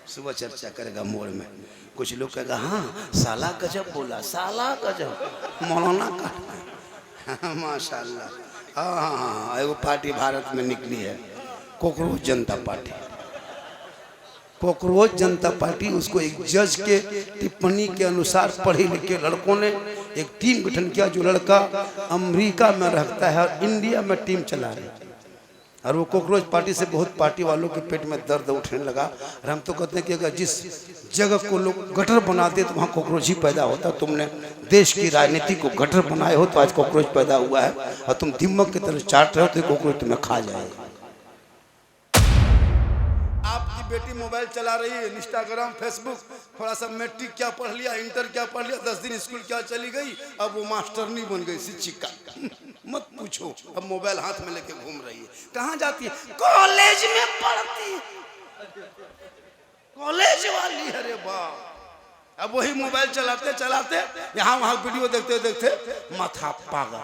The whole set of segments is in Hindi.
सुबह चर्चा करेगा मोड़ में। कुछ लोग कहेगा हाँ साला गजब बोला, साला गजब मौलाना का। माशाल्लाह। हाँ हाँ हाँ, एगो पार्टी भारत में निकली है, कॉकरोच जनता पार्टी। कॉकरोच जनता पार्टी, उसको एक जज के टिप्पणी के अनुसार पढ़े लिखे लड़कों ने एक टीम गठन किया। जो लड़का अमेरिका में रहता है और इंडिया में टीम चला रहा है, और वो कॉकरोच पार्टी से बहुत पार्टी वालों के पेट में दर्द उठने लगा। और हम तो कहते हैं कि अगर जिस जगह को लोग गटर बना दे तो वहाँ कॉकरोच ही पैदा होता। तुमने देश की राजनीति को गटर बनाए हो तो आज कॉकरोच पैदा हुआ है, और तुम दिमाग की तरह चाट रहे हो तो कॉकरोच तुम्हें खा जाएगा। आपकी बेटी मोबाइल चला रही है, इंस्टाग्राम फेसबुक, थोड़ा सा मैट्रिक क्या पढ़ लिया, इंटर क्या पढ़ लिया, 10 दिन स्कूल क्या चली गई, अब वो मास्टरनी बन गई, शिक्षिका। मत पूछो, अब मोबाइल हाथ में लेके घूम रही है। कहाँ जाती है? कॉलेज में पढ़ती है, कॉलेज वाली। अरे वाह। अब वही मोबाइल चलाते चलाते यहाँ वहाँ वीडियो देखते देखते माथा पागल।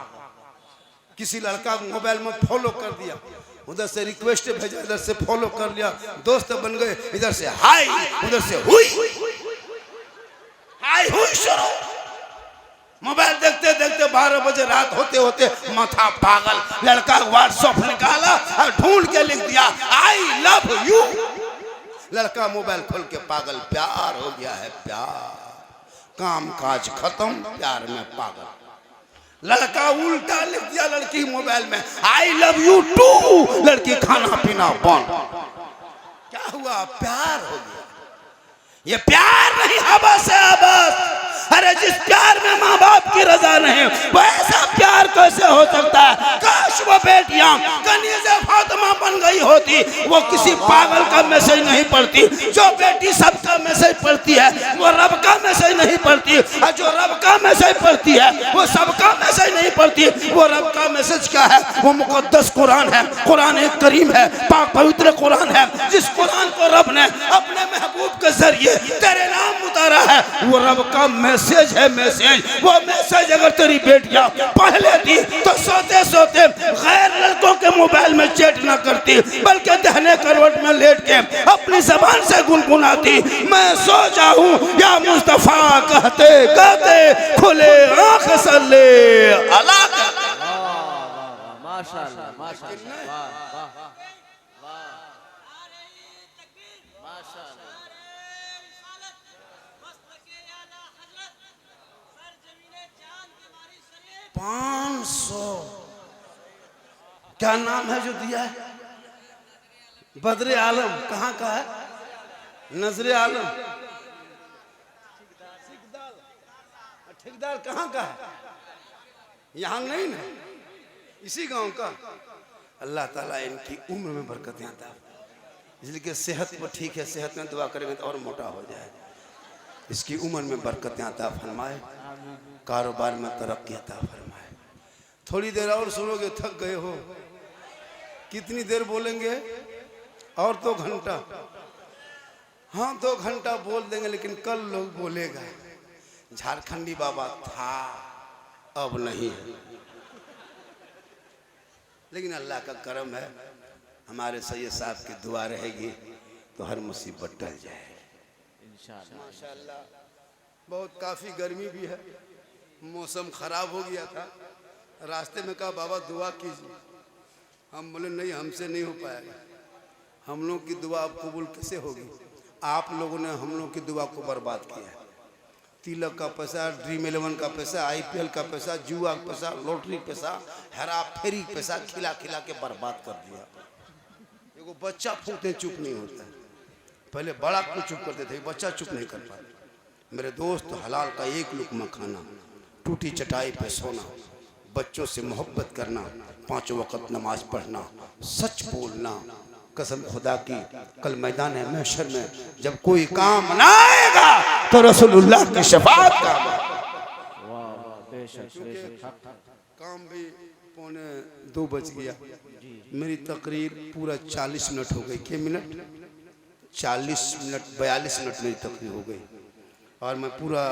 किसी लड़का मोबाइल में फॉलो कर दिया, उधर से रिक्वेस्ट भेजा, इधर से फॉलो कर लिया, दोस्त बन गए, इधर से हाय, उधर से हुई हाय हुई शुरू। मोबाइल देखते देखते 12 बजे रात होते होते माथा पागल। लड़का व्हाट्सएप निकाला और ढूंढ के लिख दिया आई लव यू। लड़का मोबाइल खोल के पागल, प्यार हो गया है, प्यार। काम काज खत्म, प्यार में पागल। लड़का उल्टा लिख दिया लड़की मोबाइल में आई लव यू टू। लड़की खाना पीना बंद। क्या हुआ? प्यार हो गया। ये प्यार नहीं, हवस है, हवस। अरे जिस प्यार में माँ बाप की रजा नहीं, वो ऐसा प्यार कैसे हो सकता है? काश वो बेटियां कनीज़े फातिमा बन गई होती, वो किसी पागल का मैसेज नहीं पढ़ती। जो बेटी सबका मैसेज पढ़ती है वो रब का मैसेज नहीं पढ़ती, और जो रब का मैसेज पढ़ती है वो सबका मैसेज नहीं पढ़ती। वो रब का मैसेज क्या है? वो मुकद्दस कुरान है, कुरान एक करीम है, पाक पवित्र कुरान है। जिस कुरान को रब ने अपने महबूब के जरिए तेरे नाम उतारा है, वो रब का मैसेज है, मैसेज। वो मैसेज अगर तेरी बेटियां पढ़ लेती तो सोते सोते गैर लड़कों के मोबाइल में चैट ना करती, बल्कि दहने करवट में लेट के अपनी जबान से गुनगुनाती मैं सो जाऊं या मुस्तफा कहते कहते खुले आंख सल्ले अला। माशाल्लाह माशाल्लाह। क्या नाम है जो दिया है? बद्रे आलम। कहाँ का है? नजरे आलम। ठेकेदार कहाँ का है? यहाँ नहीं ना, इसी गांव का। अल्लाह ताला इनकी उम्र में बरकतें आता है, इसलिए कि सेहत वो ठीक है, सेहत में दुआ करेंगे तो और मोटा हो जाए। इसकी उम्र में बरकतें आता फरमाए, कारोबार में तरक्की अता फरमाए। थोड़ी देर और सुनोगे, थक गए हो? कितनी देर बोलेंगे? और 2 घंटा। हाँ 2 घंटा बोल देंगे, लेकिन कल लोग बोलेगा झारखंडी बाबा था, अब नहीं है। लेकिन अल्लाह का करम है, हमारे सैयद साहब की दुआ रहेगी तो हर मुसीबत टल जाएगी इंशाअल्लाह। माशाअल्लाह। बहुत काफ़ी गर्मी भी है, मौसम ख़राब हो गया था। रास्ते में कहा बाबा दुआ कीजिए। हम बोले नहीं, हमसे नहीं हो पाएगा। हम लोग की दुआ अब कबूल कैसे होगी? आप लोगों ने हम लोग की दुआ को बर्बाद किया है। तिलक का पैसा, ड्रीम 11 का पैसा, IPL का पैसा, जुआ का पैसा, लॉटरी पैसा, हेरा फेरी पैसा खिला खिला के बर्बाद कर दिया। एगो बच्चा फूकते चुप नहीं होता है। पहले बड़ा को चुप करते थे, बच्चा चुप नहीं कर पाता। मेरे दोस्त, हलाल का एक लुकमा खाना, टूटी चटाई पे सोना, बच्चों से मोहब्बत करना, 5 वक्त नमाज पढ़ना, सच बोलना। कसम खुदा की कल मैदान महशर में जब कोई काम ना आएगा तो रसूलुल्लाह की शफाअत का काम भी 1:45 बज गया। मेरी तकरीर पूरा 40 मिनट हो गई। के मिनट? 40 मिनट 42 मिनट मेरी तकरीर हो गई, और मैं पूरा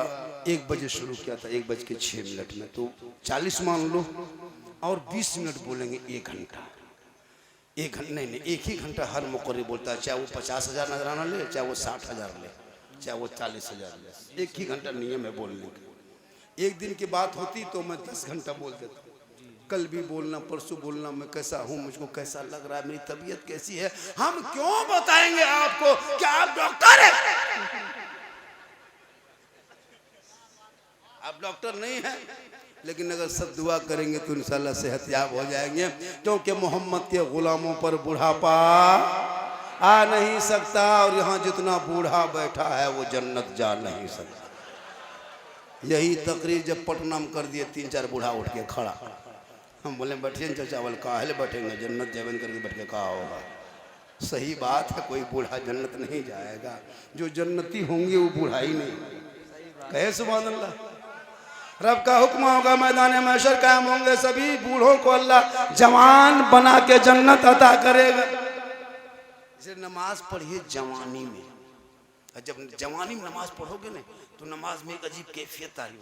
1 बजे शुरू किया था, 1:06 में। तो 40 मान लो, और 20 मिनट बोलेंगे 1 घंटा। एक घंटे नहीं, एक ही घंटा हर मुकर्री बोलता है, चाहे वो 50,000 नजराना ले, चाहे वो 60,000 ले, चाहे वो 40,000 ले, एक ही घंटा नियम है बोलने का। एक दिन की बात होती तो मैं 10 घंटा बोल देता। कल भी बोलना, परसों बोलना, मैं कैसा हूँ, मुझको कैसा लग रहा है, मेरी तबीयत कैसी है। हम क्यों बताएंगे आपको? क्या आप डॉक्टर हैं? आप डॉक्टर नहीं हैं, लेकिन अगर सब दुआ करेंगे तो इंशाल्लाह सेहतयाब हो जाएंगे, क्योंकि मोहम्मद के गुलामों पर बुढ़ापा आ नहीं सकता, और यहाँ जितना बूढ़ा बैठा है वो जन्नत जा नहीं सकता। यही तकरीर जब पटना में कर दिए, 3-4 बूढ़ा उठ के खड़ा। हम बोले बैठिए चाचा, बोले काहे बैठेंगे, जन्नत जैवन करके बैठ के कहा होगा। सही बात है, कोई बूढ़ा जन्नत नहीं जाएगा, जो जन्नती होंगे वो बूढ़ा ही नहीं। कहे सुभान अल्लाह। रब का हुक्म होगा, मैदान महशर कायम होंगे, सभी बूढ़ों को अल्लाह जवान बना के जन्नत अता करेगा। इसे नमाज पढ़िए जवानी में, जब जवानी में नमाज पढ़ोगे ना तो नमाज में एक अजीब कैफियत आई।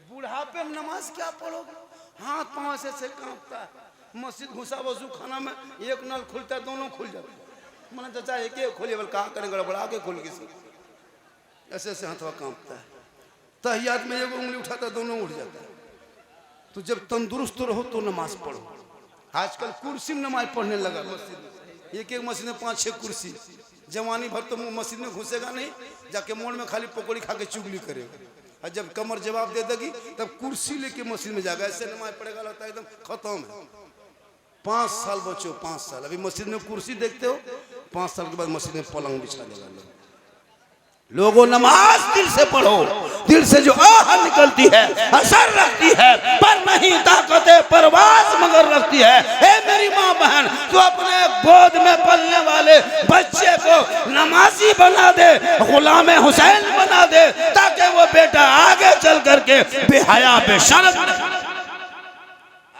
बुढ़ापे में नमाज क्या पढ़ोगे, हाथ पांव से कांपता है। मस्जिद घुसा वजू खाना में एक नल खुलता है, दोनों खुल जाते। मैंने चाचा एक खोलिए, बोले कहा करें, गड़बड़ा के खुल गई, ऐसे ऐसे हाथवा कांपता है। तहियात में एक उंगली उठाता है, दोनों उठ जाता है। तो जब तंदुरुस्त रहो तो नमाज पढ़ो। आजकल कुर्सी में नमाज पढ़ने लगा मस्जिद में, एक मस्जिद में 5-6 कुर्सी। जवानी भर तो मस्जिद में घुसेगा नहीं, जाके मोड़ में खाली पकौड़ी खा के चुगली करेगा, और जब कमर जवाब दे देगी तब कुर्सी लेके मस्जिद में जाएगा, ऐसे नमाज पढ़ेगा, लगता है एकदम खत्म है। 5 साल बच्चों, 5 साल अभी मस्जिद में कुर्सी देखते हो, 5 साल के बाद मस्जिद में पलंग बिछा देगा। लोगों नमाज दिल से पढ़ो, दिल से जो आह निकलती है असर रखती है, पर नहीं ताकत परवाज मगर रखती है। हे मेरी माँ बहन, तो अपने गोद में पलने वाले बच्चे को नमाजी बना दे, गुलाम हुसैन बना दे, ताकि वो बेटा आगे चल करके बेहया बेशरम।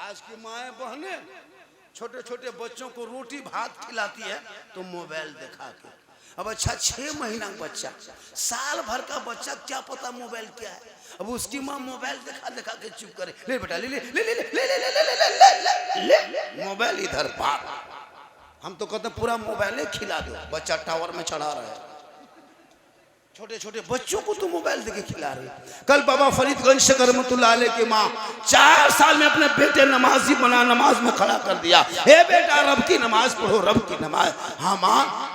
आज की माएँ बहनें छोटे छोटे बच्चों को रोटी भात खिलाती है तो मोबाइल दिखा के। अब अच्छा 6 महीना का बच्चा, साल भर का बच्चा, क्या पता मोबाइल क्या है। अब उसकी माँ मोबाइल दिखा दिखा के चुप करे, ले बेटा ले ले ले ले ले ले ले ले ले ले मोबाइल इधर भाग। हम तो कहते पूरा मोबाइल खिला दो, बच्चा टावर में चढ़ा रहा है। छोटे छोटे बच्चों को तो मोबाइल देके खिला रहे। कल बाबा फरीदगंज से रहमतुल्लाह अलैह की माँ 4 साल में अपने बेटे नमाजी बना, नमाज में खड़ा कर दिया। हे बेटा रब की नमाज पढ़ो, रब की नमाज। हाँ माँ,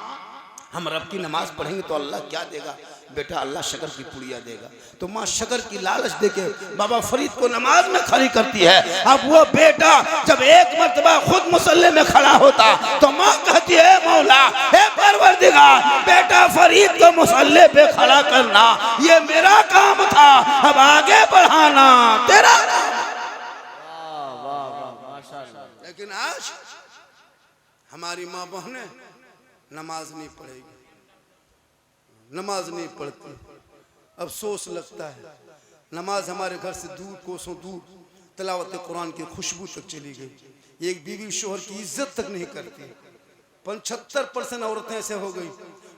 हम रब की नमाज पढ़ेंगे तो अल्लाह क्या देगा? बेटा अल्लाह शक्कर की पुड़िया देगा। तो माँ शक्कर की लालच देके बाबा फरीद को नमाज में खड़ी करती है। अब वो बेटा जब एक मर्तबा खुद मुसल्ले में खड़ा होता तो माँ कहती है, मौला हे परवरदिगार, बेटा फरीद को मुसल्ले पे खड़ा करना ये मेरा काम था, अब आगे बढ़ाना तेरा। लेकिन आज हमारी माँ बहनें नमाज नहीं पढ़ेगी, नमाज नहीं पढ़ती। अफसोस लगता है, नमाज हमारे घर से दूर, कोसों दूर, तिलावत कुरान की खुशबू तक चली गई। एक बीवी शोहर की इज्जत तक नहीं करती। 75% औरतें ऐसे हो गई,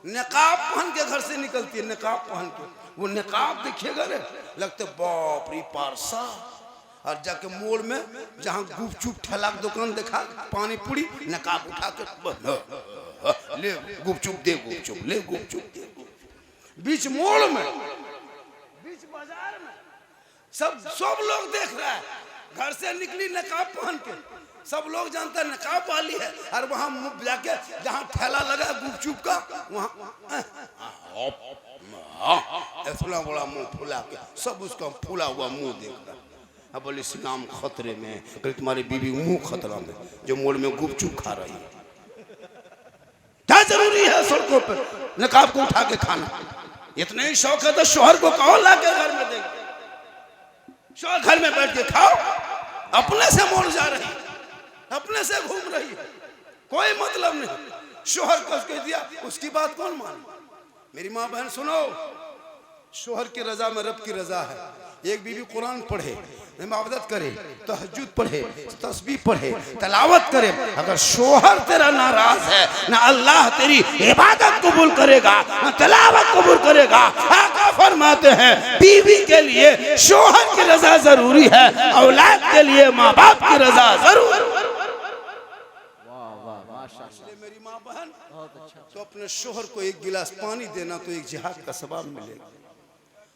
निकाब पहन के घर से निकलती है, निकाब पहन के। वो निकाब दिखेगा रे, लगते बाप रे पारसा। और जाके मोड़ में जहाँ गुपचुप ठेला दुकान देखा, पानी पूरी, नकाब उठा के ले गुपचुप दे, गुपचुप ले, गुपचुप दे। बीच मोड़ में, बीच बाजार में सब लोग देख रहा है। घर से निकली नकाब पहन के, सब लोग जानता है नकाब वाली है। और वहां जाके जहाँ ठेला लगा गुपचुप का, वहां इतना बड़ा मुंह फुला के सब उसका फूला हुआ मुंह देख रहा। अब बोले इस्लाम खतरे में, कल तुम्हारी बीवी मुंह खतरा में जो मोड़ में गुपचुप खा रही है। क्या जरूरी है सड़कों पर नकाब को उठा के खाना? इतना ही शौक है तो शोहर को कहो ला के घर में देंगे। शोहर घर में बैठ के खाओ, अपने से मोड़ जा रही, अपने से घूम रही है, कोई मतलब नहीं। शोहर को कह दिया, उसकी बात कौन माने? मेरी माँ बहन सुनो, शोहर की रजा में रब की रजा है। एक बीवी कुरान पढ़े, इबादत करे, तहज्जुद पढ़े, तस्बीह पढ़े, तलावत करे, अगर शोहर तेरा नाराज है, ना अल्लाह तेरी इबादत कबूल करेगा, ना तलावत कबूल करेगा। आका फरमाते हैं बीवी के लिए शोहर की रजा जरूरी है, औलाद के लिए माँ बाप की रजा जरूरी। तो अपने शोहर को एक गिलास पानी देना तो एक जिहाद का सवाब मिलेगा।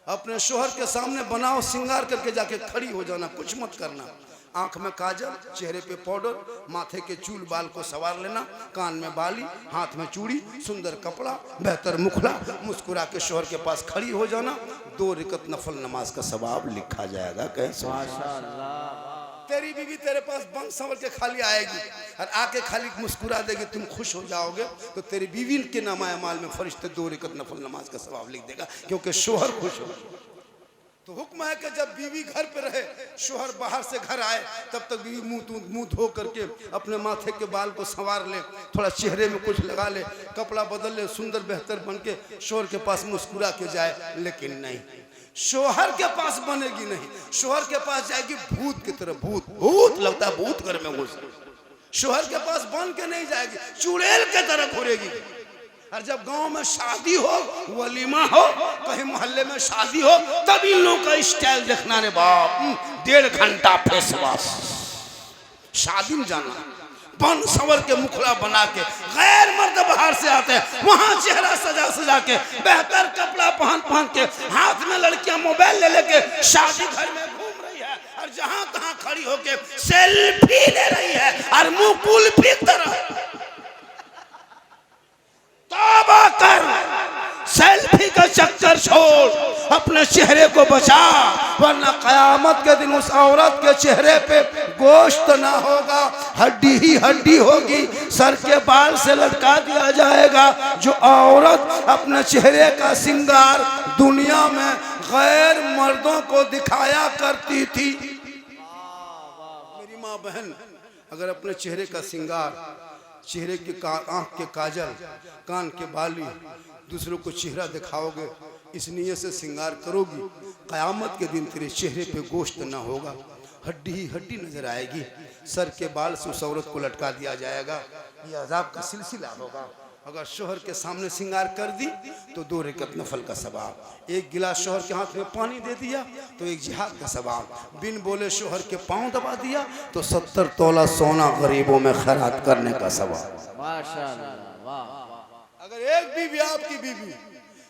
अपने शोहर के सामने बनाओ श्रृंगार करके जाके खड़ी हो जाना, कुछ मत करना। आंख में काजल, चेहरे पे पाउडर, माथे के चूल बाल को सवार लेना, कान में बाली, हाथ में चूड़ी, सुंदर कपड़ा, बेहतर मुखला, मुस्कुरा के शोहर के पास खड़ी हो जाना। 2 रकअत नफल नमाज का सवाब लिखा जाएगा। कैसे? माशाअल्लाह। तेरी बीवी तेरे पास बंग संवर के खाली आएगी और आके खाली मुस्कुरा देगी, तुम खुश हो जाओगे, तो तेरी बीवी के नामाए माल में फरिश्ते 2 रकअत नफल नमाज का सवाब लिख देगा, क्योंकि शोहर खुश हो। तो हुक्म है कि जब बीवी घर पे रहे, शोहर बाहर से घर आए, तब तक बीवी मुंह धो करके अपने माथे के बाल को संवार ले, थोड़ा चेहरे में कुछ लगा ले, कपड़ा बदल ले, सुंदर बेहतर बन के शोहर के पास मुस्कुरा के जाए। लेकिन नहीं, शोहर के पास बनेगी नहीं, शोहर के पास जाएगी भूत की तरह। भूत लगता है भूत घर में घुस। शोहर के पास बन के नहीं जाएगी, चुड़ैल के तरह घूरेगी। और जब गांव में शादी हो, वलीमा हो, कहीं मोहल्ले में शादी हो, तब इन लोगों का स्टाइल देखना रे बाप। 1.5 घंटा फेस वॉश, शादी में जाना, बन सवर के मुखड़ा बना के, गैर मर्द बाहर से आते हैं, वहां चेहरा सजा सजा के, बेहतर कपड़ा पहन के, हाथ में लड़कियां मोबाइल ले लेके शादी घर में घूम रही है, और जहां तहां खड़ी होके सेल्फी ले रही है और मुंह कुल्फी तरह। तौबा कर, सेल्फी का चक्कर छोड़, अपने चेहरे को बचा, वरना कयामत के दिन उस औरत के चेहरे पे गोश्त ना होगा, हड्डी ही हड्डी होगी, सर के बाल से लटका दिया जाएगा। जो औरत अपने चेहरे का श्रृंगार दुनिया में गैर मर्दों को दिखाया करती थी। मेरी माँ बहन, अगर अपने चेहरे का श्रृंगार, चेहरे के आंख के काजल, कान के बाली, दूसरों को चेहरा दिखाओगे, इस नियत से श्रृंगार करोगी, कयामत के दिन तेरे चेहरे पे गोश्त ना होगा, हड्डी ही हड्डी नजर आएगी, सर के बाल से उस औरत को लटका दिया जाएगा। ये अजाब का सिलसिला होगा। अगर शोहर के सामने श्रृंगार कर दी तो 2 रकअत नफल का सवाब, 1 गिलास शोहर के हाथ में पानी दे दिया तो 1 जिहाद का सवाब, बिन बोले शोहर के पांव दबा दिया तो 70 तोला सोना गरीबों में खैरात करने का सवाब। माशाअल्लाह। वाह। अगर एक बीवी, आपकी बीवी,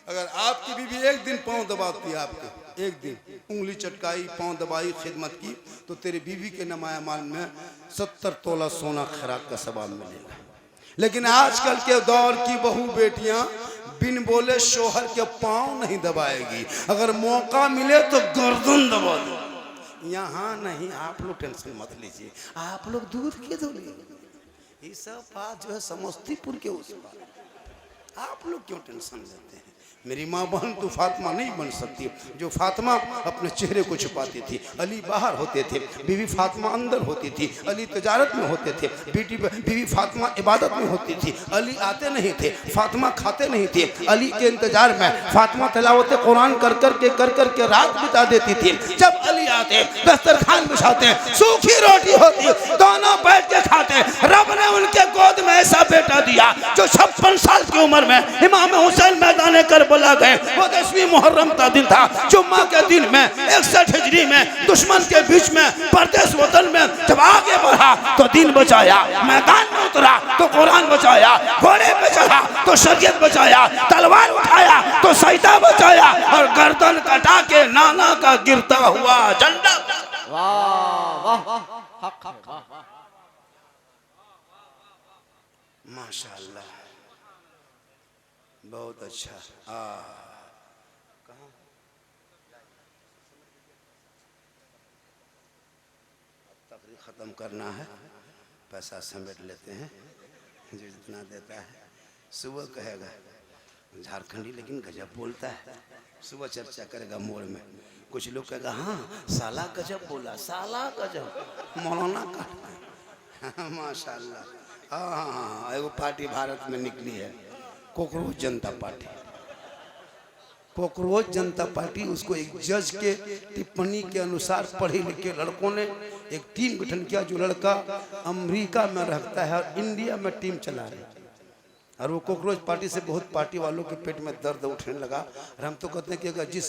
अगर आपकी बीवी एक दिन पांव दबाती है, आपके एक दिन उंगली चटकाई, पांव दबाई, खिदमत की, तो तेरी बीवी के नमाया माल में 70 तोला सोना खैरात का सवाब मिलेगा। लेकिन आजकल के दौर की बहू बेटियां बिन बोले शोहर के पांव नहीं दबाएगी, अगर मौका मिले तो गर्दन दबा दो। यहाँ नहीं, आप लोग टेंशन मत लीजिए, आप लोग दूध के धो लीजिए। ये सब बात जो है समस्तीपुर के उस बात, आप लोग क्यों टेंशन लेते हैं? मेरी माँ बहन तो फातिमा नहीं बन सकती। जो फातिमा अपने चेहरे को छुपाती थी, अली बाहर होते थे, बीवी फातिमा अंदर होती थी, अली तजारत में होते थे, बीवी फातिमा इबादत में होती थी, अली आते नहीं थे, फातिमा खाते नहीं थे, अली के इंतजार में फातिमा तिलावत कुरान कर के रात बिता देती थी। जब अली आते, दस्तरखान बिछाते, सूखी रोटी होती, दोनों बैठ के खाते। रब ने उनके गोद में ऐसा बेटा दिया जो 56 साल की उम्र में इमाम हुसैन मैदान कर बोला गए। वो 10वीं मुहर्रम का दिन था, जुम्मा के दिन में 61 हिजरी में, दुश्मन के बीच में, परदेश वतन में जब आगे बढ़ा तो दिन बचाया, मैदान में उतरा तो कुरान बचाया, घोड़े पे चढ़ा तो शरीयत बचाया, तलवार उठाया तो सईदा बचाया, और गर्दन कटा के नाना का गिरता हुआ झंडा। वाह वाह। हक हक। माशाअल्लाह, बहुत अच्छा। कहाँ तकरीर ख़त्म करना है, पैसा समेट लेते हैं, जो जितना देता है। सुबह कहेगा झारखंडी लेकिन गजब बोलता है, सुबह चर्चा करेगा मोड़ में। कुछ लोग कहेगा हाँ साला गजब बोला, साला गजब मौलाना का। माशाअल्लाह। हाँ, एगो पार्टी भारत में निकली है, कॉकरोच जनता पार्टी। कॉकरोच जनता पार्टी, उसको एक जज के टिप्पणी के अनुसार पढ़े लिखे लड़कों ने एक टीम गठन किया। जो लड़का अमेरिका में रहता है और इंडिया में टीम चला रहा है, और वो कॉकरोच पार्टी से बहुत पार्टी वालों के पेट में दर्द उठने लगा। और हम तो कहते हैं कि अगर जिस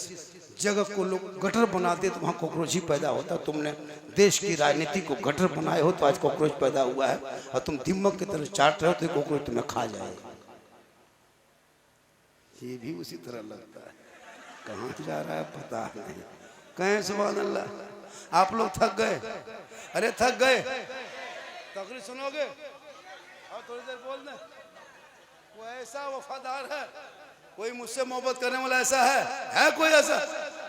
जगह को लोग गटर बना दे तो वहाँ कॉकरोच ही पैदा होता। तुमने देश की राजनीति को गटर बनाए हो तो आज कॉकरोच पैदा हुआ है, और तुम दिमक की तरह चाट रहे हो तो कॉकरोच तुम्हें खा जाएगा। ये भी उसी तरह लगता है। कहाँ जा रहा है पता नहीं। कहें सुभान अल्लाह। आप लोग थक गए? अरे थक गए? तकरीर सुनोगे और थोड़ी देर बोल दें। कोई ऐसा वफादार है, कोई मुझसे मोहब्बत करने वाला ऐसा है कोई ऐसा?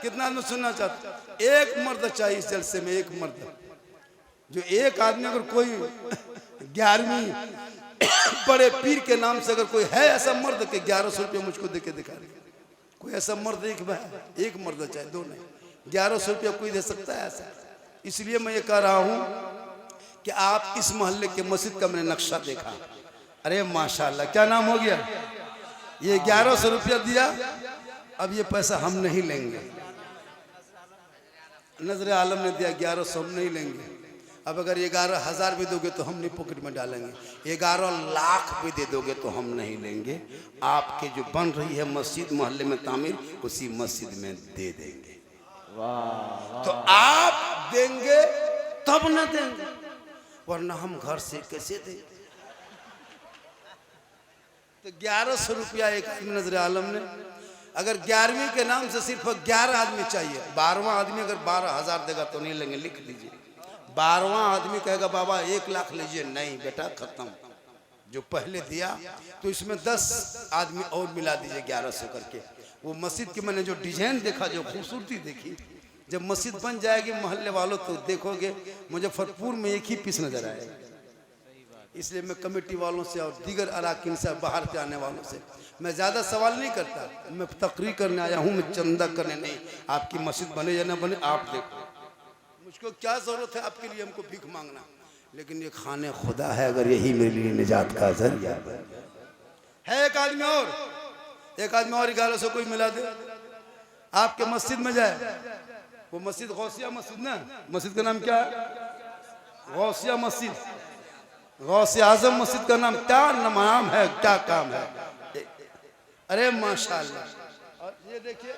कितना आदमी सुनना चाहता? एक मर्द चाहिए इस जलसे में, एक मर्द। जो एक आदमी अगर कोई 11वीं बड़े पीर के नाम से अगर कोई है ऐसा मर्द के 1100 रुपये मुझको दे के दिखा दे। कोई ऐसा मर्द एक मर्द चाहे, दो नहीं, 1100 रुपया कोई दे सकता है ऐसा? इसलिए मैं ये कह रहा हूँ कि आप इस मोहल्ले के मस्जिद का मैंने नक्शा देखा, अरे माशाल्लाह क्या नाम हो गया? ये 1100 रुपया दिया, अब ये पैसा हम नहीं लेंगे। नजर आलम ने दिया 1100, हम नहीं लेंगे। अब अगर 11,000 भी दोगे तो हम नहीं पॉकेट में डालेंगे, 11 लाख भी दे दोगे तो हम नहीं लेंगे। आपके जो बन रही है मस्जिद मोहल्ले में तामीर, उसी मस्जिद में दे देंगे। वाह तो आप देंगे तब ना देंगे, वरना हम घर से कैसे देंगे? तो 1100 रुपया एक आदमी नजर आलम ने, अगर 11वीं के नाम से सिर्फ 11 आदमी चाहिए, 12वां आदमी अगर 12,000 देगा तो नहीं लेंगे। लिख लीजिए, 12वां आदमी कहेगा बाबा 1 लाख लीजिए, नहीं बेटा खत्म। जो पहले दिया तो इसमें 10 आदमी और मिला दीजिए 1100 करके। वो मस्जिद की मैंने जो डिजाइन देखा, जो खूबसूरती देखी, जब मस्जिद बन जाएगी मोहल्ले वालों तो देखोगे मुजफ्फरपुर में एक ही पीस नजर आएगा। इसलिए मैं कमेटी वालों से और दीगर अराकीन से, बाहर से आने वालों से मैं ज़्यादा सवाल नहीं करता। मैं तकरीर करने आया हूँ, मैं चंदा करने नहीं। आपकी मस्जिद बने या ना बने आप देखो, मुझको क्या ज़रूरत है आपके लिए हमको भीख मांगना। लेकिन ये खाने खुदा है, अगर यही मेरे लिए निजात का जरिया है। एक आदमी और 1100 कोई मिला दे, आपके मस्जिद में जाए। वो मस्जिद गौसिया मस्जिद ना, मस्जिद का नाम क्या है? गौसिया मस्जिद, गौसे आजम मस्जिद का नाम क्या नाम है, क्या काम है? अरे माशाल्लाह। और ये देखिए,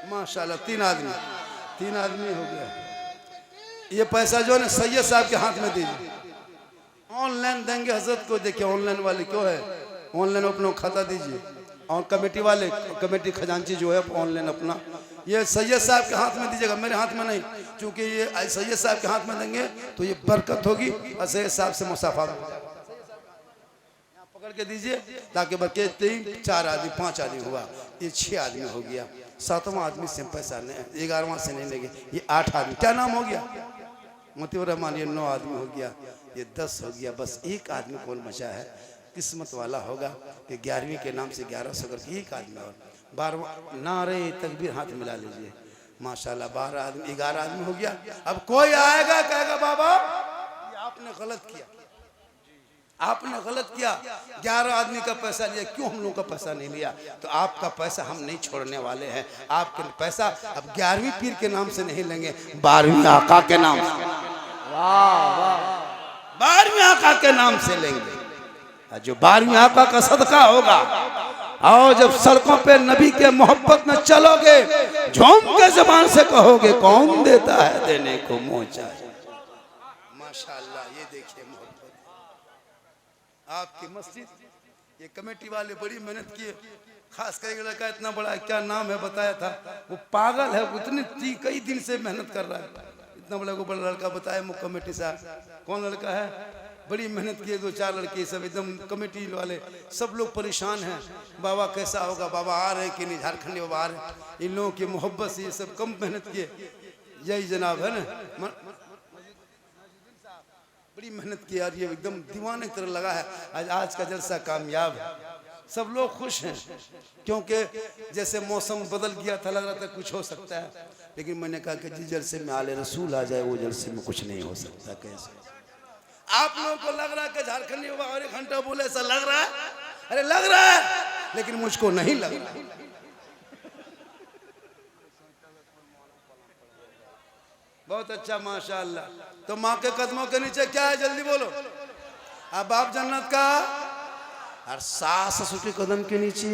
माशाल्लाह 3 आदमी हो गया। ये पैसा जो है ना सैयद साहब के हाथ में दीजिए, ऑनलाइन देंगे हजरत को। देखिए ऑनलाइन वाले क्यों है, ऑनलाइन अपना खाता दीजिए। और कमेटी वाले, कमेटी खजांची जो है ऑनलाइन अपना, ये सैयद साहब के हाथ में दीजिएगा, मेरे हाथ में नहीं। क्योंकि ये सैयद साहब के हाथ में देंगे तो ये बरकत होगी और सैयद साहब से मुसाफा पकड़ के दीजिए, ताकि बच्चे 3 4 आदमी 5 आदमी हुआ, ये 6 आदमी हो गया। 7वां आदमी से पैसा नहीं, 11वां से नहीं लेंगे। ये 8 आदमी, क्या नाम हो गया? मोतीउर रहमान। ये 9 आदमी हो गया, ये 10 हो गया। बस एक आदमी कौन बचा है? किस्मत वाला होगा कि 11वीं के नाम से 1100 करके एक आदमी और 12वां नारे तकबीर हाथ मिला लीजिए। माशाल्लाह 12 आदमी, 11 आदमी हो गया। अब कोई आएगा कहेगा बाबा ये आपने गलत किया, आपने गलत किया, 11 आदमी का पैसा लिया, क्यों हम लोगों का पैसा नहीं लिया? तो आपका पैसा हम नहीं छोड़ने वाले हैं। आपके पैसा अब 11वीं पीर के नाम से नहीं लेंगे, 12वीं आका के नाम से, 12वीं आका के नाम से लेंगे। जो 12वीं आका का सदका होगा, और जब सड़कों पे नबी के मोहब्बत में चलोगे, झूम के जबान से कहोगे कौन देता है देने को मोचा। माशाल्लाह, ये देखिए मोहब्बत। आपकी मस्जिद, ये कमेटी वाले बड़ी मेहनत किए। खास कर लड़का इतना बड़ा, क्या नाम है बताया था, वो पागल है, उतनी कई दिन से मेहनत कर रहा है। इतना बड़ा को बड़ा लड़का बताया मुझ कमेटी साहब, कौन लड़का है? बड़ी मेहनत किए, 2-4 लड़के सब एकदम कमेटी वाले सब लोग परेशान हैं। बाबा कैसा होगा, बाबा आ रहे कि नहीं, झारखंडी बाबा आ रहे। इन लोगों की मोहब्बत से ये सब कम मेहनत किए। यही जनाब है ना, बड़ी मेहनत की यार, ये एकदम दीवाने की तरह लगा है। आज का जलसा कामयाब है, सब लोग खुश हैं। क्योंकि जैसे मौसम बदल गया था, लग रहा था कुछ हो सकता है, लेकिन मैंने कहा कि जिस जलसे में आले रसूल आ जाए वो जलसे में कुछ नहीं हो सकता। कैसे आप लोगों को लग रहा है कि झारखंडी बाबा और 1 घंटा बोले, ऐसा लग रहा है? अरे लग रहा है, लेकिन मुझको नहीं लग रहा। बहुत अच्छा माशाअल्लाह। तो माँ के कदमों के नीचे क्या है, जल्दी बोलो। अब बाप जन्नत का, और सास ससुर के कदम के नीचे।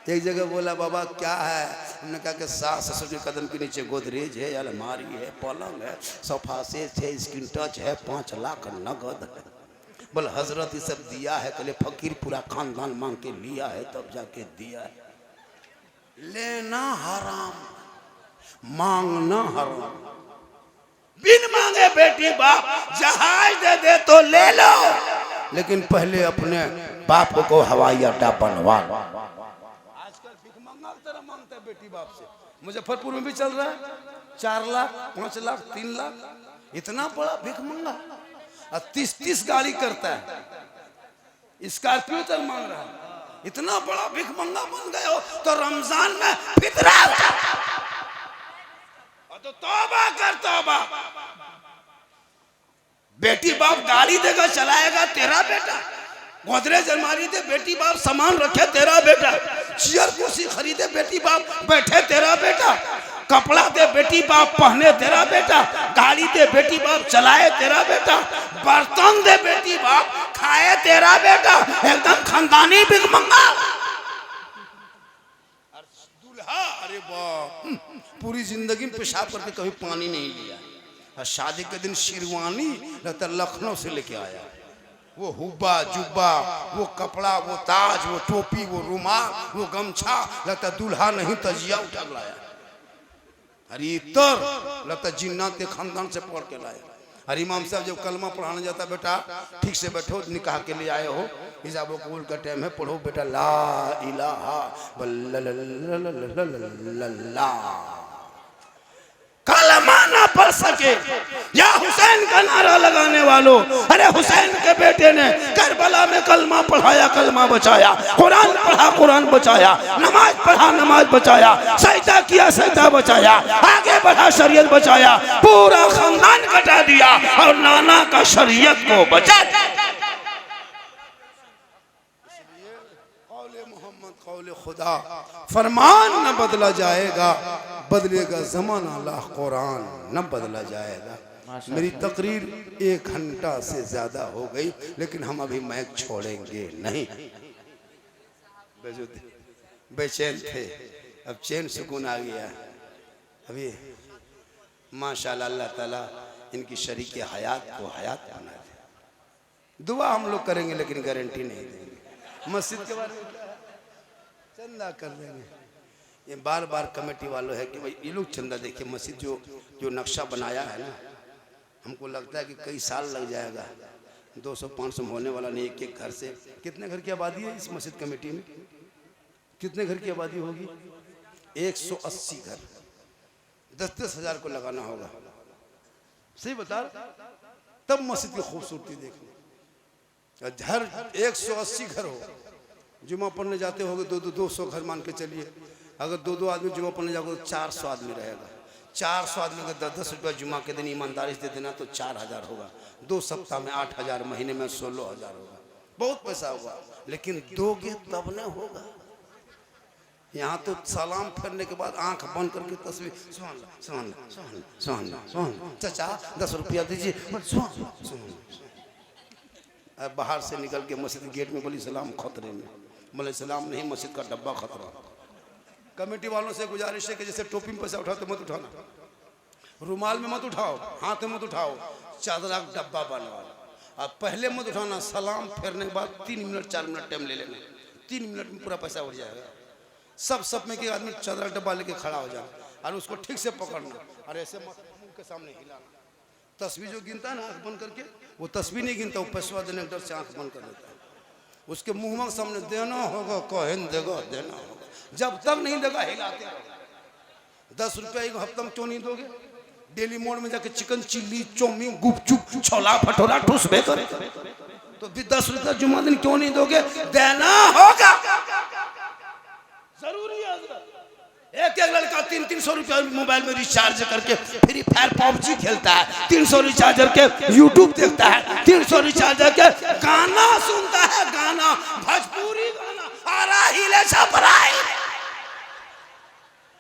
एक जगह बोला बाबा क्या है, हमने कहा कि सास ससुर के कदम के नीचे गोदरेज है, अलमारी है, पलंग है, सोफा सेट है, स्क्रीन टच है, 5 लाख नगद है। बोल हजरत ये सब दिया है, कले फकीर पूरा खानदान मांग के लिया है तब जाके दिया है। लेना हराम, मांगना हराम। बिन मांगे बेटी बाप जहाज दे दे तो ले लो, लेकिन पहले अपने बाप को हवाई अड्डा बनवा। आजकल भिख मंगा तरह मांगता है बेटी बाप से। मुजफ्फरपुर में भी चल रहा है 4 लाख 5 लाख 3 लाख, इतना बड़ा भिख मंगा। और 30 गाड़ी करता है, स्कॉर्पियो तक मांग रहा है। इतना बड़ा भिख मंगा बन गए हो तो रमजान में फितरा तो तौबा कर तौबा। बेटी बाप गाड़ी देगा चलाएगा तेरा बेटा, गोदरेज अलमारी दे बेटी बाप सामान रखे तेरा बेटा, चेयर कुर्सी खरीदे बेटी बाप बैठे तेरा बेटा, कपड़ा दे बेटी बाप पहने तेरा बेटा, गाड़ी दे बेटी बाप चलाए तेरा बेटा, बर्तन दे बेटी बाप खाए तेरा बेटा। एकदम खानदानी भिख मंगा। दूल्हा अरे बाप पूरी जिंदगी में पेशाब करके कभी पानी नहीं लिया, और शादी के दिन शेरवानी लगता लखनऊ से लेके आया। वो हुब्बा जुब्बा, वो कपड़ा, वो ताज, वो टोपी, वो रुमाल, वो गमछा, लगता दूल्हा नहीं तजिया उठा लाया। अरे इतर लगता जिन्नात के खानदान से पढ़ के लाया। अरे इमाम साहब जब कलमा पढ़ाने जाता, बेटा ठीक से बैठो, निकाह के लिए आए हो, हिसाब कबूल का टाइम है, पढ़ो बेटा ला इलाहा इल्लल्लाह। कलमा ना पढ़ सके या हुसैन का नारा लगाने वालों, अरे हुसैन के बेटे ने करबला में कलमा पढ़ाया, कलमा बचाया, कुरान पढ़ा, कुरान बचाया, नमाज पढ़ा, नमाज बचाया, सजदा किया, सजदा बचाया, आगे बढ़ा, शरीयत बचाया, पूरा खानदान कटा दिया और नाना का शरीयत को बचा दिया। कौले खुदा फरमान न बदला जाएगा, बदलेगा जमाना ला कुरान न बदला जाएगा। मेरी तकरीर 1 घंटा से ज्यादा हो गई, लेकिन हम अभी मैक छोड़ेंगे नहीं। बेचैन थे, अब चैन सुकून आ गया। अभी माशाल्लाह अल्लाह ताला इनकी शरीक हयात को हयात बना दे। दुआ हम लोग करेंगे लेकिन गारंटी नहीं देंगे। मस्जिद के बारे में चंदा कर देंगे। ये बार बार कमेटी वालों है कि भाई ये लोग चंदा देखिए, मस्जिद जो नक्शा बनाया है ना, हमको लगता है कि कई साल लग जाएगा। 200-500 होने वाला नहीं, एक घर से। कितने घर की आबादी है इस मस्जिद कमेटी में? कितने घर की आबादी होगी? 180 घर। 10-10 हज़ार को लगाना होगा। सही बता, तब मस्जिद की खूबसूरती देखनी। हर 180 घर हो, जुमा पढ़ने जाते होगे 200 घर मान के चलिए। अगर 2 आदमी जुमा पढ़ने जाओगे तो 400 आदमी रहेगा। 400 आदमी का 10-10 रुपया जुमा के दिन ईमानदारी से दे देना तो 4000 होगा। 2 सप्ताह में 8000, महीने में 16000 होगा। बहुत पैसा होगा, लेकिन दोगे तब न होगा। यहाँ तो सलाम फेरने के बाद आंख बंद करके तस्वीर, सुभान अल्लाह, सुभान अल्लाह, सुभान अल्लाह, सुभान अल्लाह, सुभान अल्लाह। चाचा 10 रुपया दीजिए, सुभान अल्लाह, सुभान अल्लाह। बाहर से निकल के मस्जिद गेट में बोली सलाम खतरे में, बोले सलाम नहीं, मस्जिद का डब्बा खतरा। कमेटी वालों से गुजारिश है कि जैसे टोपी में पैसा उठाओ तो मत उठाना, रुमाल में मत उठाओ, हाथ में मत उठाओ, चादरा का डब्बा बनवाओ। अब पहले मत उठाना, सलाम फेरने के बाद 3 मिनट 4 मिनट टाइम ले लेना। 3 मिनट में पूरा पैसा उठ जाएगा। सब में के आदमी चादरा डब्बा लेके खड़ा हो जाए और उसको ठीक से पकड़ना और ऐसे मुंह के सामने हिलाना। तस्वीर जो गिनता है ना आंख बंद करके, वो तस्वीर नहीं गिनता, वो पैसा देने के डर से आंख बंद कर देता है। उसके मुंह में सामने देना होगा, कहन देगा, देना होगा। जब तक नहीं देगा हिलाते रहो। 10 रुपया एक हफ्ता में क्यों नहीं दोगे? डेली मोड़ में जाके चिकन चिल्ली, चाउमीन, गुपचुप, छोला भटूरा ठूस बेकर तो भी 10 रुपया जुम्मा दिन क्यों नहीं दोगे? देना होगा, जरूरी है। एक लड़का 300 रुपया मोबाइल में रिचार्ज करके फ्री फायर पबजी खेलता है, 300 रिचार्ज करके यूट्यूब देखता है, 300 रिचार्ज करके गाना सुनता है, गाना भोजपुरी गाना आ रहा हिले छपराई,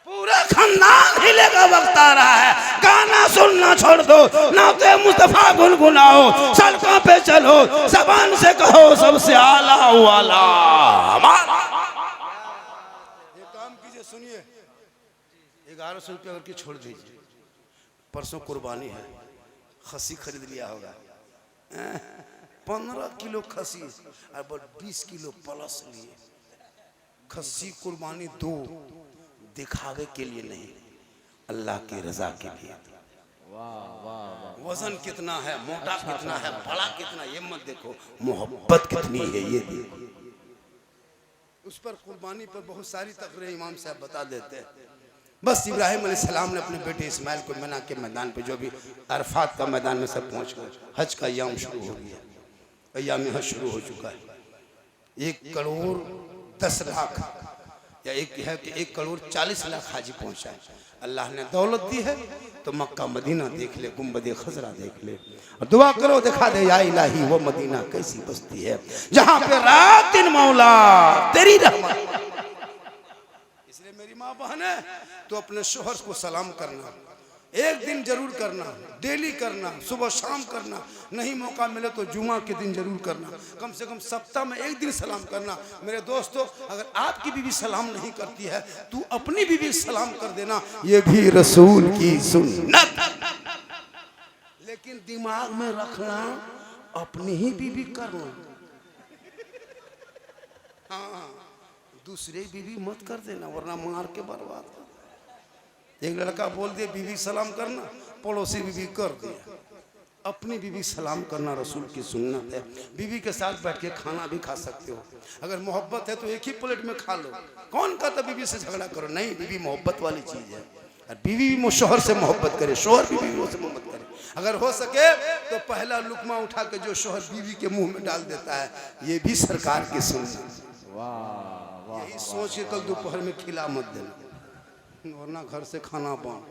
पूरा खानदान हिलेगा वक्त आ रहा है। गाना सुनना छोड़ दो, नाते मुस्तफा गुनगुनाओ, सड़कों पे चलो, जबान से कहो सबसे आला वाला हमारा। सुनिए, 1100 रुपया करके छोड़ दीजिए। परसों कुर्बानी है, खस्सी खरीद लिया होगा, 15 किलो खसी और 20 किलो प्लस लिए। खस्सी कुर्बानी दो, दिखावे के लिए नहीं, अल्लाह की रजा के लिए। वजन कितना है, मोटा कितना है, बड़ा कितना, ये मत देखो, मोहब्बत कितनी है ये देखो। उस पर कुर्बानी पर बहुत सारी तकरीरें इमाम साहब बता देते हैं। बस इब्राहिम अलैहिस्सलाम ने अपने बेटे इस्माइल को मिना के मैदान पे, जो भी अरफात का मैदान में सब पहुंच गए, हज का अय्याम शुरू हो गया, अय्याम हज शुरू हो चुका है। 1,10,00,000 या एक है कि 1,40,00,000 हाजी पहुंचा है। अल्लाह ने दौलत दी है तो मक्का मदीना देख ले, गुंबद खजरा देख ले और दुआ करो, दिखा दे या इलाही वो मदीना कैसी बस्ती है जहां पे रात दिन मौला तेरी रहमत। इसलिए मेरी माँ बहन है तो अपने शोहर को सलाम करना, एक दिन जरूर करना, डेली करना, सुबह शाम करना, नहीं मौका मिले तो जुमा के दिन जरूर करना, कम से कम सप्ताह में एक दिन सलाम करना। मेरे दोस्तों, अगर आपकी बीवी सलाम नहीं करती है तू अपनी बीवी सलाम कर देना, ये भी रसूल की सुन्नत। लेकिन दिमाग में रखना अपनी ही बीवी करना, हाँ, दूसरे बीवी मत कर देना वरना मार के बर्बाद कर। एक लड़का बोल दिया बीवी सलाम करना, पड़ोसी बीवी कर दिया। अपनी बीवी सलाम करना रसूल की सुन्नत है। बीवी के साथ बैठ के खाना भी खा सकते हो, अगर मोहब्बत है तो एक ही प्लेट में खा लो। कौन कहता बीवी से झगड़ा करो, नहीं, बीवी मोहब्बत वाली चीज है। और बीवी भी शोहर से मोहब्बत करे, शोहर भी बीवी से मोहब्बत करे। अगर हो सके तो पहला लुकमा उठा के जो शोहर बीवी के मुंह में डाल देता है, ये भी सरकार की सुन्नत। यही सोच के कल दोपहर में खिला मत देना वरना घर से खाना बंद।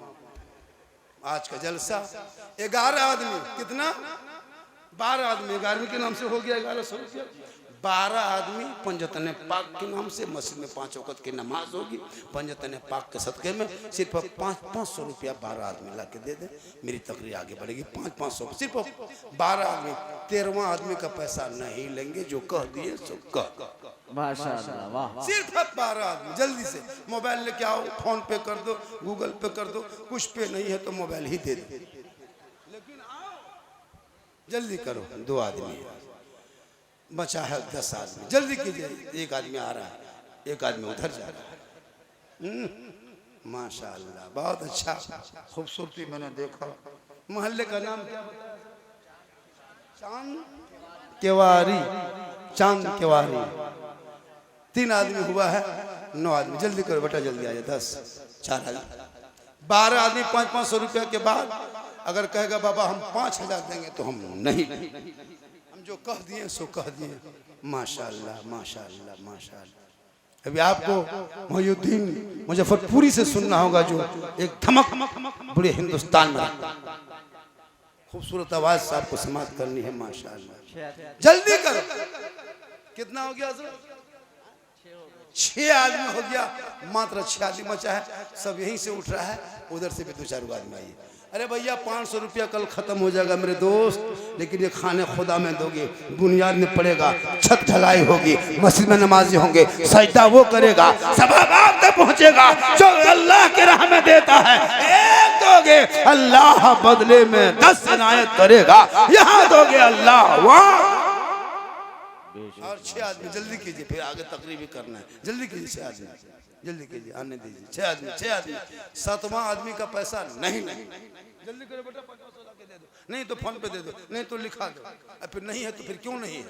आज का जलसा 11 आदमी, कितना 12 आदमी, 11वीं के नाम से हो गया 1100 रुपया। 12 आदमी पंजतन पाक के नाम से मस्जिद में 5 वक़्त की नमाज होगी, पंजतन पाक के सदक़े में सिर्फ 500 रुपया 12 आदमी ला के दे दे, मेरी तकरीर आगे बढ़ेगी। 500 सिर्फ 12 आदमी, 13वां आदमी का पैसा नहीं लेंगे, जो कह दिए सो कह। माशाअल्लाह, वाह। सिर्फ 12 आदमी, जल्दी से मोबाइल लेके आओ, फोन पे कर दो, गूगल पे कर दो, कुछ पे नहीं है तो मोबाइल ही दे दो, लेकिन आओ जल्दी करो। 2 आदमी बचा है, 10 आदमी, जल्दी कीजिए। एक आदमी आ रहा है, एक आदमी उधर जा रहा है। माशाअल्लाह, बहुत अच्छा खूबसूरती मैंने देखा। मोहल्ले का नाम क्या बताया? चांद केवारी, चांद केवारी। 3 आदमी हुआ है, 9 आदमी, जल्दी करो बेटा, जल्दी आ जाए। 10, 4 आदमी, 12 आदमी 500 रुपया के बाद अगर कहेगा बाबा हम 5000 देंगे तो हम नहीं, हम जो कह दिए सो कह दिए। माशाअल्लाह, माशाअल्लाह, माशाअल्लाह। अभी आपको मोहिउद्दीन मुजफ्फरपुरी से सुनना होगा, जो एक धमक पूरे हिंदुस्तान में खूबसूरत आवाज से आपको समाप्त करनी है। माशाअल्लाह, जल्दी करो। कितना हो गया? 6 आदमी हो गया, मात्र 6 आदमी बचा है। सब यहीं से उठ रहा है, उधर से भी 2-4 आदमी आइए। अरे भैया 500 रुपया कल खत्म हो जाएगा मेरे दोस्त, लेकिन ये खाने खुदा में दोगे, बुनियाद में पड़ेगा, छत ढलाई होगी, मस्जिद में नमाजी होंगे, सजदा वो करेगा, सवाब आप तक पहुंचेगा जो अल्लाह के राह में देता है। एक दोगे अल्लाह बदले में 10 इनायत करेगा, यहाँ दोगे अल्लाह वहाँ। और 6 आदमी, जल्दी कीजिए, फिर आगे तकरीर भी करना है। जल्दी कीजिए, 6 आदमी, जल्दी कीजिए, आने दीजिए। 6 आदमी, 6 आदमी। 7वां आदमी का पैसा नहीं, जल्दी करो बेटा, 500 ला के दे दो, नहीं तो फोन पे दे दो, नहीं तो लिखा दो, फिर नहीं है तो फिर क्यों नहीं है।